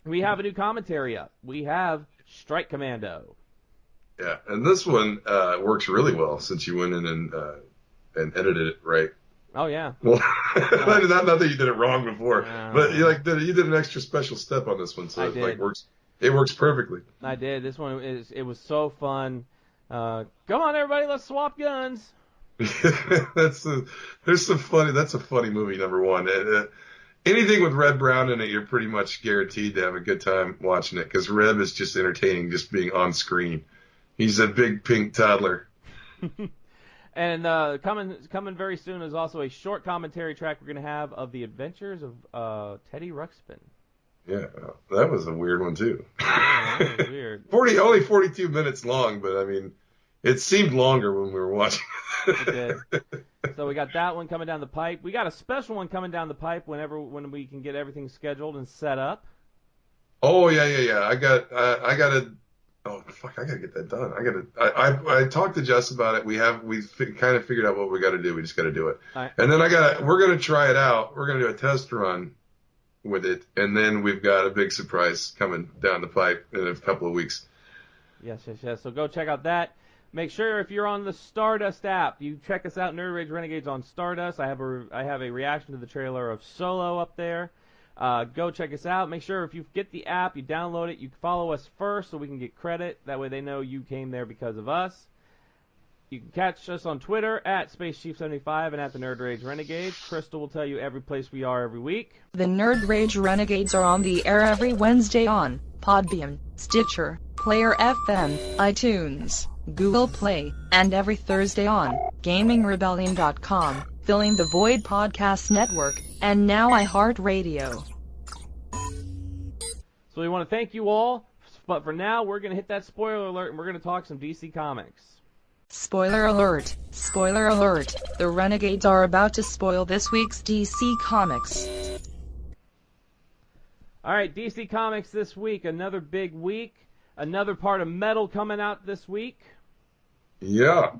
We have a new commentary up. We have Strike Commando. Yeah, and this one works really well since you went in and edited it right. Oh yeah. Well, not that you did it wrong before, but you did an extra special step on this one, so it works perfectly. I did. This one it was so fun. Come on, everybody, let's swap guns. That's a funny movie. Number one, anything with Red Brown in it, you're pretty much guaranteed to have a good time watching it because Reb is just entertaining, just being on screen. He's a big pink toddler. And coming very soon is also a short commentary track we're going to have of the adventures of Teddy Ruxpin. Yeah, that was a weird one too. Yeah, that was weird. Only 42 minutes long, but I mean, it seemed longer when we were watching. It did. So we got that one coming down the pipe. We got a special one coming down the pipe when we can get everything scheduled and set up. Oh yeah. I gotta get that done. I talked to Jess about it. We've kind of figured out what we got to do. We just got to do it. Right. And then we're gonna try it out. We're gonna do a test run with it, and then we've got a big surprise coming down the pipe in a couple of weeks. Yes. So go check out that. Make sure if you're on the Stardust app, you check us out, Nerd Rage Renegades on Stardust. I have a reaction to the trailer of Solo up there. Go check us out. Make sure if you get the app, you download it, you follow us first so we can get credit. That way they know you came there because of us. You can catch us on Twitter at SpaceChief75 and at the Nerd Rage Renegades. Crystal will tell you every place we are every week. The Nerd Rage Renegades are on the air every Wednesday on Podbean, Stitcher, Player FM, iTunes, Google Play, and every Thursday on GamingRebellion.com, Filling the Void Podcast Network, and now iHeartRadio. So we want to thank you all, but for now we're going to hit that spoiler alert and we're going to talk some DC Comics. Spoiler alert! Spoiler alert! The Renegades are about to spoil this week's DC Comics. Alright, DC Comics this week, another big week, another part of Metal coming out this week. Yeah.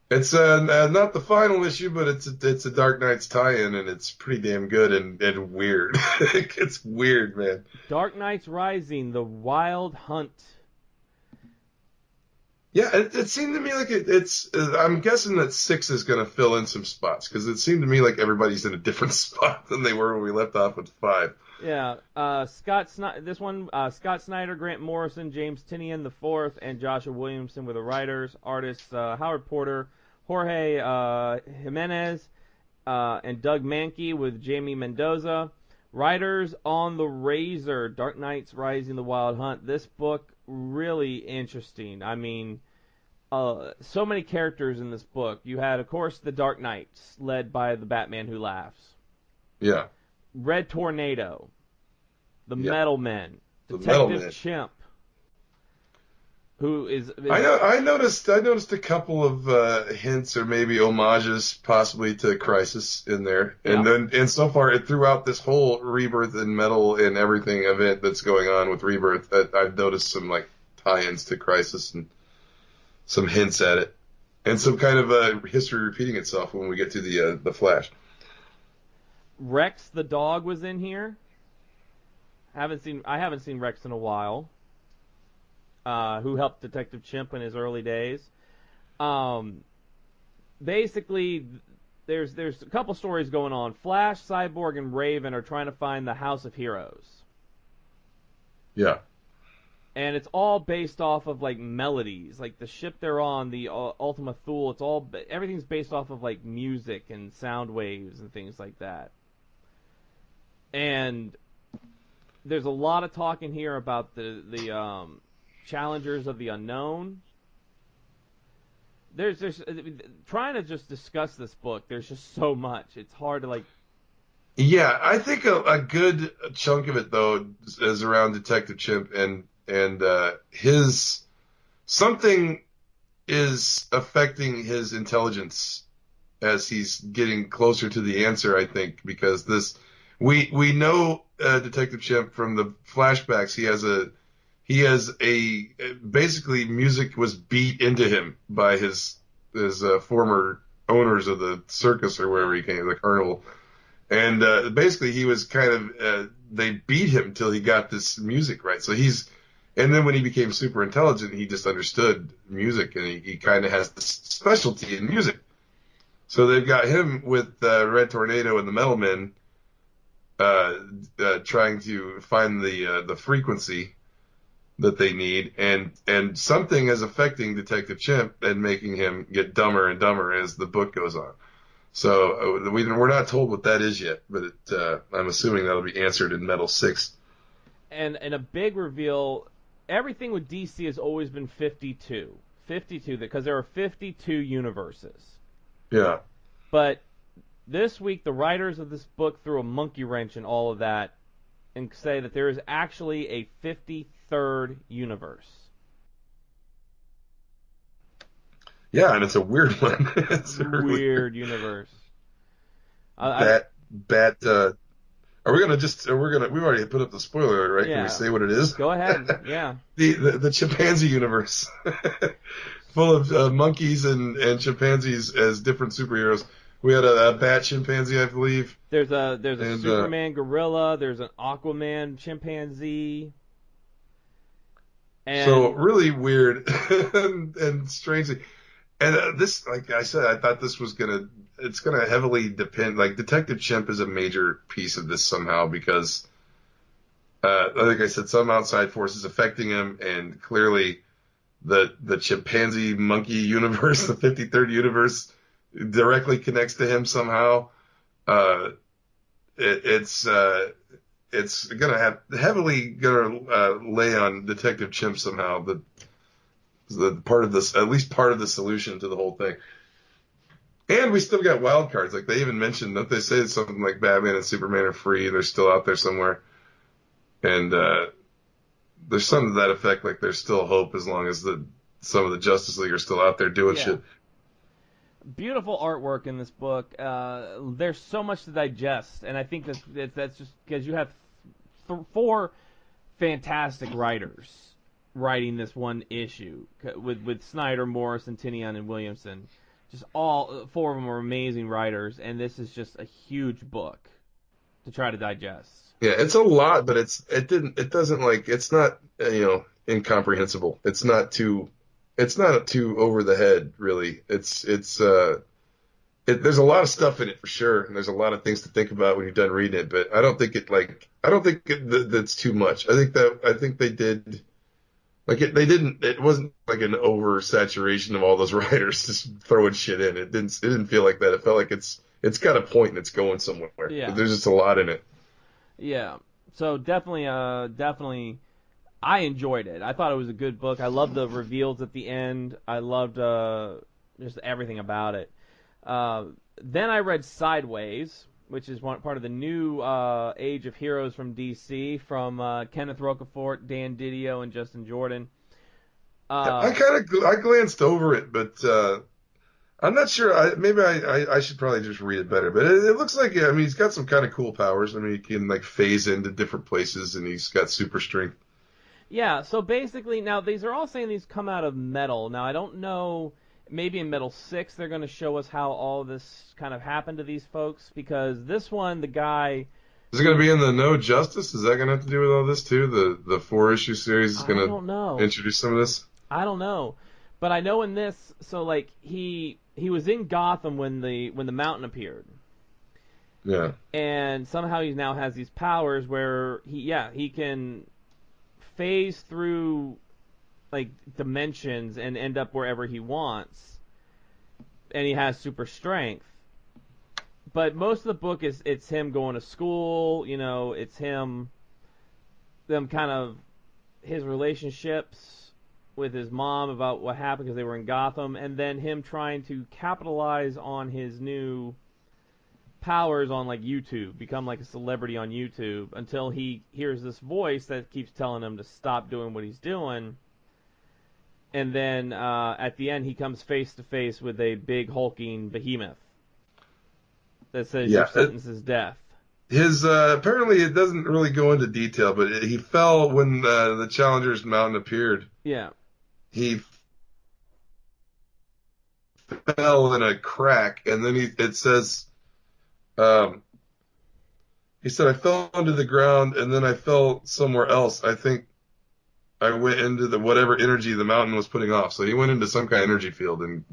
It's not the final issue, but it's a Dark Knight's tie-in, and it's pretty damn good and weird. It's weird, man. Dark Knight's Rising, The Wild Hunt. Yeah, it seemed to me like it's. I'm guessing that 6 is going to fill in some spots because it seemed to me like everybody's in a different spot than they were when we left off with 5. Yeah, Scott Snyder, Grant Morrison, James Tynion IV, and Joshua Williamson were the writers. Artists Howard Porter, Jorge Jimenez, and Doug Mankey with Jamie Mendoza. Writers on the Razor, Dark Knight's Rising, The Wild Hunt. This book, really interesting. I mean, so many characters in this book. You had, of course, the Dark Knights, led by the Batman Who Laughs. Yeah. Red Tornado, the Metal Men, Detective Chimp, who is I noticed a couple of hints or maybe homages possibly to Crisis in there, and so far throughout this whole Rebirth and Metal and everything event that's going on with Rebirth, I've noticed some like tie-ins to Crisis and some hints at it, and some kind of history repeating itself when we get to the Flash. Rex the dog was in here. I haven't seen Rex in a while. Who helped Detective Chimp in his early days. Basically, there's a couple stories going on. Flash, Cyborg, and Raven are trying to find the House of Heroes. Yeah. And it's all based off of like melodies, like the ship they're on, the Ultima Thule. Everything's based off of like music and sound waves and things like that. And there's a lot of talk in here about the Challengers of the Unknown. There's trying to just discuss this book. There's just so much. It's hard to like. Yeah, I think a good chunk of it though is around Detective Chimp and his something is affecting his intelligence as he's getting closer to the answer. I think because we know Detective Chimp from the flashbacks. He has a basically music was beat into him by his former owners of the circus or wherever he came, the carnival, and basically he was kind of they beat him till he got this music right. So and then when he became super intelligent, he just understood music, and he kind of has this specialty in music. So they've got him with Red Tornado and the Metal Men trying to find the frequency that they need, and something is affecting Detective Chimp and making him get dumber and dumber as the book goes on. So we're not told what that is yet, but I'm assuming that'll be answered in Metal 6. And a big reveal, everything with DC has always been 52, because there are 52 universes. Yeah. But this week, the writers of this book threw a monkey wrench in all of that and say that there is actually a 53rd universe. Yeah, and it's a weird one. It's a weird universe. Are we gonna we've already put up the spoiler, right? Yeah. Can we say what it is? Go ahead. Yeah. The chimpanzee universe. Full of monkeys and chimpanzees as different superheroes. We had a bat chimpanzee, I believe. There's a Superman gorilla. There's an Aquaman chimpanzee. And so really weird and strange. And this, like I said, I thought this was it's gonna heavily depend. Like Detective Chimp is a major piece of this somehow because, like I said, some outside force is affecting him, and clearly the chimpanzee monkey universe, the 53rd universe, directly connects to him somehow. It's gonna heavily lay on Detective Chimp somehow. The part of this, at least part of the solution to the whole thing. And we still got wild cards. Like they even mentioned, don't they say something like Batman and Superman are free? They're still out there somewhere. And there's something to that effect. Like there's still hope as long as some of the Justice League are still out there doing shit. Beautiful artwork in this book. There's so much to digest, and I think that's just because you have 4 fantastic writers writing this one issue with Snyder, Morrison, Tinian, and Williamson. Just all 4 of them are amazing writers, and this is just a huge book to try to digest. Yeah, it's a lot, but it's not incomprehensible. It's not too over the head, really. There's a lot of stuff in it for sure, and there's a lot of things to think about when you're done reading it. But I don't think that's too much. I think they did. It wasn't like an oversaturation of all those writers just throwing shit in. It didn't feel like that. It felt like it's got a point and it's going somewhere. Yeah. But there's just a lot in it. Yeah. So definitely, I enjoyed it. I thought it was a good book. I loved the reveals at the end. I loved just everything about it. Then I read Sideways, which is part of the new Age of Heroes from DC, from Kenneth Rocafort, Dan Didio, and Justin Jordan. I glanced over it, but I'm not sure. Maybe I should probably just read it better. But it looks like, he's got some kind of cool powers. I mean, he can like phase into different places, and he's got super strength. Yeah. So basically, now these are all saying these come out of Metal. Now I don't know. Maybe in Metal 6 they're going to show us how all this kind of happened to these folks, because this one, the guy... Is it going to be in the No Justice? Is that going to have to do with all this too? The 4-issue series is going to introduce some of this? I don't know. But I know in this, so like he was in Gotham when the Mountain appeared. Yeah. And somehow he now has these powers where he can phase through like dimensions and end up wherever he wants, and he has super strength. But most of the book it's him going to school, it's them kind of his relationships with his mom about what happened because they were in Gotham, and then him trying to capitalize on his new powers on like YouTube, become like a celebrity on YouTube, until he hears this voice that keeps telling him to stop doing what he's doing. And then at the end, he comes face to face with a big hulking behemoth that says your sentence is death. His apparently it doesn't really go into detail, but he fell when the Challenger's Mountain appeared. Yeah. He fell in a crack, and then it says He said, I fell into the ground and then I fell somewhere else. I think I went into the whatever energy the mountain was putting off. So he went into some kind of energy field and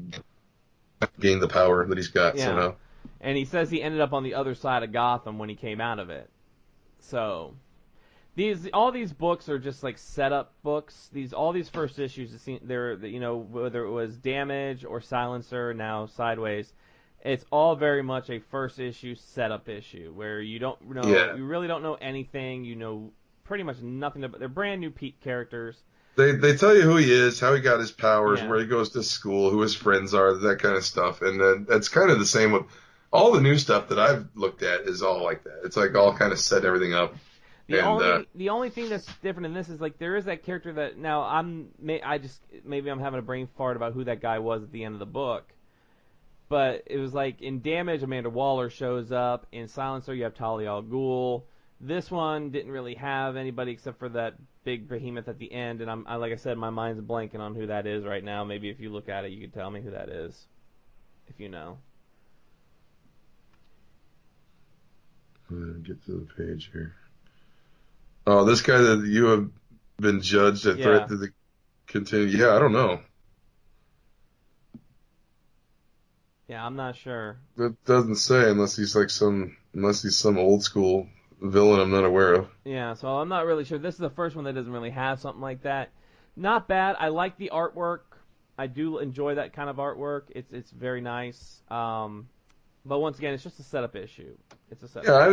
gained the power that he's got somehow. And he says he ended up on the other side of Gotham when he came out of it. So all these books are just like setup books. All these first issues, they're, you know, whether it was Damage or Silencer, now Sideways, it's all very much a first issue setup issue where you don't know, you really don't know anything. You know pretty much nothing about. They're brand new Pete characters. They tell you who he is, how he got his powers, where he goes to school, who his friends are, that kind of stuff. And that's kind of the same with all the new stuff that I've looked at is all like that. It's like all kind of set everything up. The only thing that's different in this is like there is that character that now maybe I'm having a brain fart about who that guy was at the end of the book. But it was like in Damage, Amanda Waller shows up. In Silencer, you have Talia al Ghul. This one didn't really have anybody except for that big behemoth at the end, and like I said, my mind's blanking on who that is right now. Maybe if you look at it, you could tell me who that is, if you know. Get to the page here. Oh, this guy that you have been judged a threat to the continue. Yeah, I don't know. Yeah, I'm not sure. That doesn't say unless he's some old school villain I'm not aware of. Yeah, so I'm not really sure. This is the first one that doesn't really have something like that. Not bad. I like the artwork. I do enjoy that kind of artwork. It's very nice. But once again, it's just a setup issue. It's a setup. Yeah,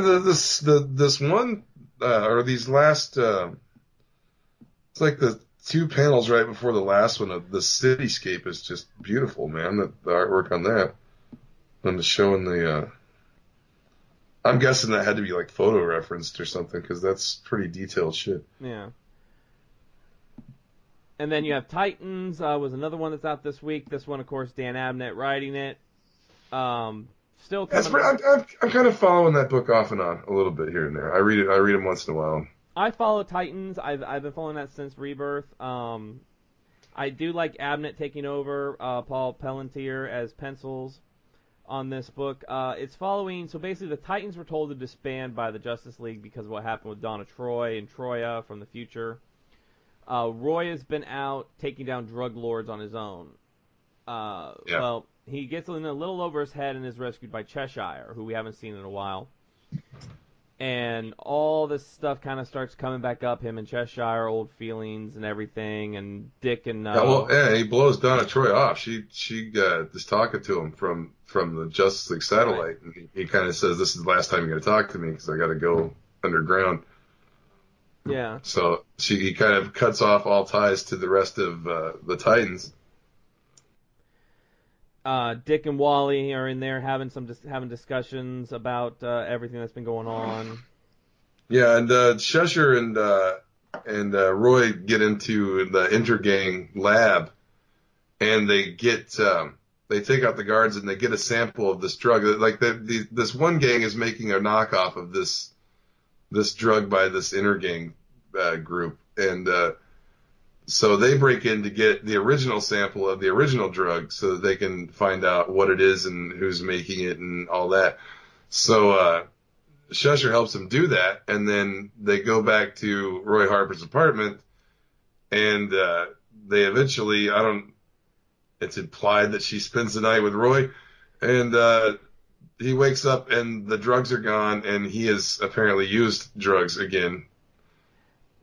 this one or these last. It's like the two panels right before the last one of the cityscape is just beautiful, man. The artwork on that, and the showing the. I'm guessing that had to be like photo referenced or something because that's pretty detailed shit. Yeah. And then you have Titans was another one that's out this week. This one, of course, Dan Abnett writing it. Still coming. I'm kind of following that book off and on a little bit here and there. I read them once in a while. I follow Titans. I've been following that since Rebirth. I do like Abnett taking over Paul Pelletier as pencils on this book. It's following, so basically the Titans were told to disband by the Justice League because of what happened with Donna Troy and Troya from the future. Roy has been out taking down drug lords on his own. Well, he gets in a little over his head and is rescued by Cheshire, who we haven't seen in a while. And all this stuff kind of starts coming back up, him and Cheshire, old feelings and everything, and Dick and... he blows Donna Troy off. She is talking to him from the Justice League satellite, right. And he kind of says, this is the last time you're going to talk to me because I got to go underground. Yeah. So he kind of cuts off all ties to the rest of the Titans. Dick and Wally are in there having discussions about everything that's been going on. Yeah, and Cheshire and Roy get into the intergang lab, and they take out the guards and they get a sample of this drug. Like this one gang is making a knockoff of this drug by this intergang group, and so they break in to get the original sample of the original drug so that they can find out what it is and who's making it and all that. So Cheshire helps them do that, and then they go back to Roy Harper's apartment, and they eventually, it's implied that she spends the night with Roy, and he wakes up and the drugs are gone, and he has apparently used drugs again.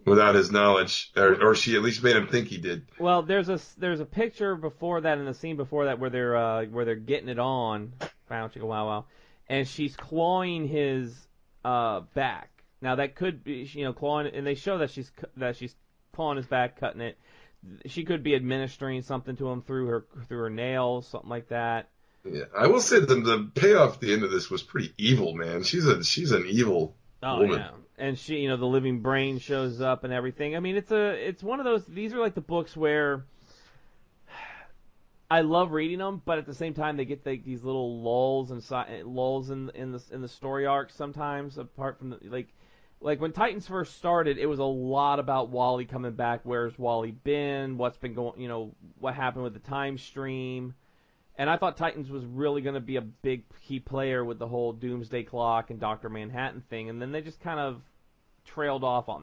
Without his knowledge, or she at least made him think he did. Well, there's a picture before that and a scene before that where they're getting it on. Wow, and she's clawing his back. Now that could be clawing, and they show that she's clawing his back, cutting it. She could be administering something to him through her nails, something like that. Yeah, I will say that the payoff at the end of this was pretty evil, man. She's an evil woman. Yeah. And she, the living brain shows up and everything. I mean, it's one of those. These are like the books where I love reading them, but at the same time they get these little lulls in the story arc sometimes. Apart from like when Titans first started, it was a lot about Wally coming back. Where's Wally been? What's been going? What happened with the time stream? And I thought Titans was really going to be a big key player with the whole Doomsday Clock and Dr. Manhattan thing, and then they just kind of trailed off on